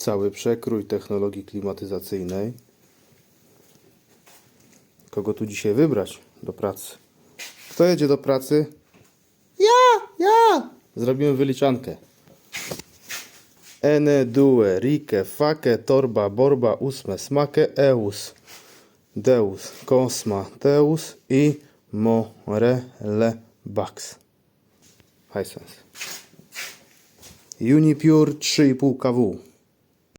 Cały przekrój technologii klimatyzacyjnej. Kogo tu dzisiaj wybrać do pracy? Kto jedzie do pracy? Ja! Zrobimy wyliczankę. Ene, due, rike, fake, torba, borba, ósme, smake, eus, deus, kosma, teus i morele, bax. Hisense. Unipure 3,5 kW.